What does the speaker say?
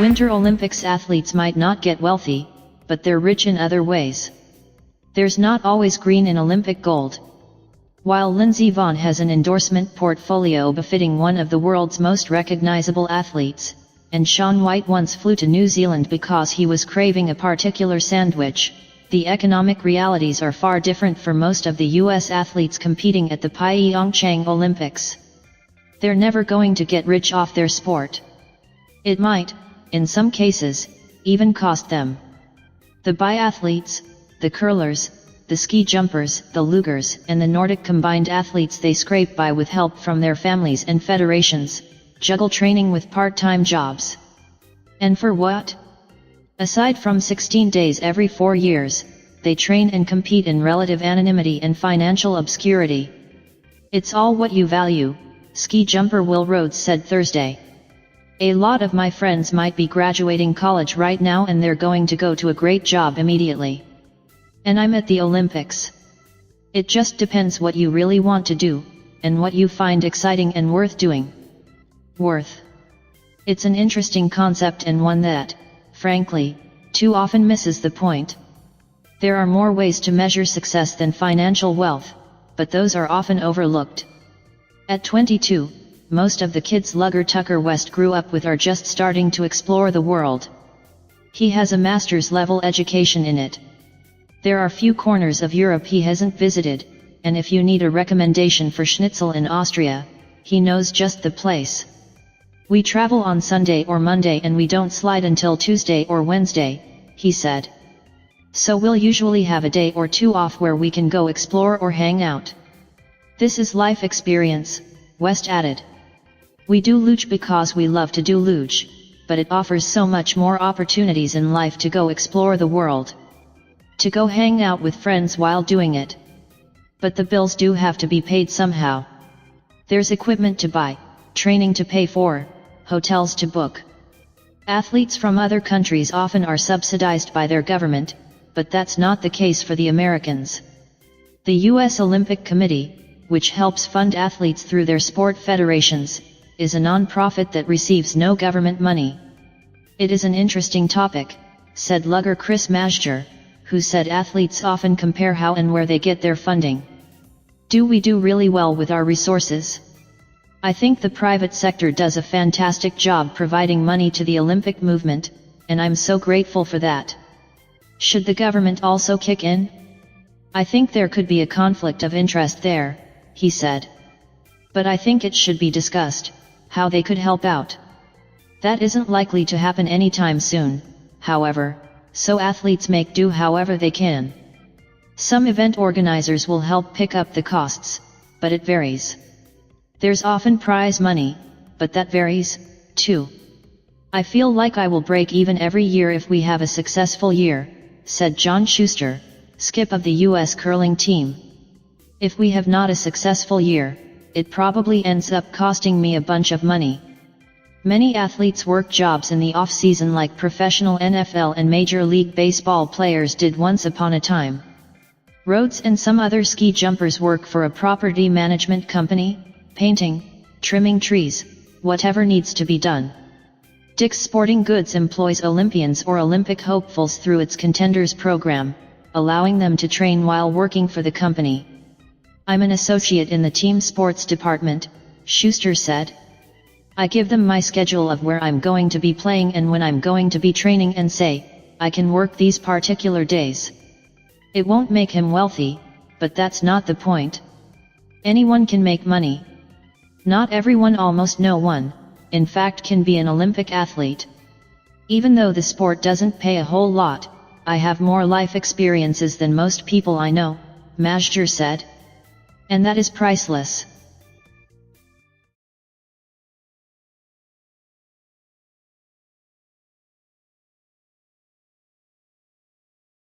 Winter Olympics athletes might not get wealthy, but they're rich in other ways. There's not always green in Olympic gold. While Lindsey Vonn has an endorsement portfolio befitting one of the world's most recognizable athletes, and Shaun White once flew to New Zealand because he was craving a particular sandwich, the economic realities are far different for most of the US athletes competing at the Pyeongchang Olympics. They're never going to get rich off their sport. It might, in some cases, even cost them. The biathletes, the curlers, the ski jumpers, the lugers, and the Nordic combined athletes they scrape by with help from their families and federations, juggle training with part-time jobs. And for what? Aside from 16 days every 4 years, they train and compete in relative anonymity and financial obscurity. It's all what you value, ski jumper Will Rhodes said Thursday. A lot of my friends might be graduating college right now and they're going to go to a great job immediately. And I'm at the Olympics. It just depends what you really want to do, and what you find exciting and worth doing. Worth. It's an interesting concept and one that, frankly, too often misses the point. There are more ways to measure success than financial wealth, but those are often overlooked. At 22, most of the kids Lugger Tucker West grew up with are just starting to explore the world. He has a master's level education in it. There are few corners of Europe he hasn't visited, and if you need a recommendation for schnitzel in Austria, he knows just the place. We travel on Sunday or Monday and we don't slide until Tuesday or Wednesday, he said. So we'll usually have a day or two off where we can go explore or hang out. This is life experience, West added. We do luge because we love to do luge, but it offers so much more opportunities in life to go explore the world. To go hang out with friends while doing it. But the bills do have to be paid somehow. There's equipment to buy, training to pay for, hotels to book. Athletes from other countries often are subsidized by their government, but that's not the case for the Americans. The U.S. Olympic Committee, which helps fund athletes through their sport federations, is a non-profit that receives no government money. It is an interesting topic, said lugger Chris Masger, who said athletes often compare how and where they get their funding. Do we do really well with our resources? I think the private sector does a fantastic job providing money to the Olympic movement, and I'm so grateful for that. Should the government also kick in? I think there could be a conflict of interest there, he said. But I think it should be discussed, how they could help out. That isn't likely to happen anytime soon, however, so athletes make do however they can. Some event organizers will help pick up the costs, but it varies. There's often prize money, but that varies, too. I feel like I will break even every year if we have a successful year, said John Schuster, skip of the U.S. curling team. If we have not a successful year, it probably ends up costing me a bunch of money. Many athletes work jobs in the off-season like professional NFL and Major League Baseball players did once upon a time. Rhodes and some other ski jumpers work for a property management company, painting, trimming trees, whatever needs to be done. Dick's Sporting Goods employs Olympians or Olympic hopefuls through its Contenders program, allowing them to train while working for the company. I'm an associate in the team sports department, Schuster said. I give them my schedule of where I'm going to be playing and when I'm going to be training and say, I can work these particular days. It won't make him wealthy, but that's not the point. Anyone can make money. Not everyone, almost no one, in fact, can be an Olympic athlete. Even though the sport doesn't pay a whole lot, I have more life experiences than most people I know, Masger said. And that is priceless.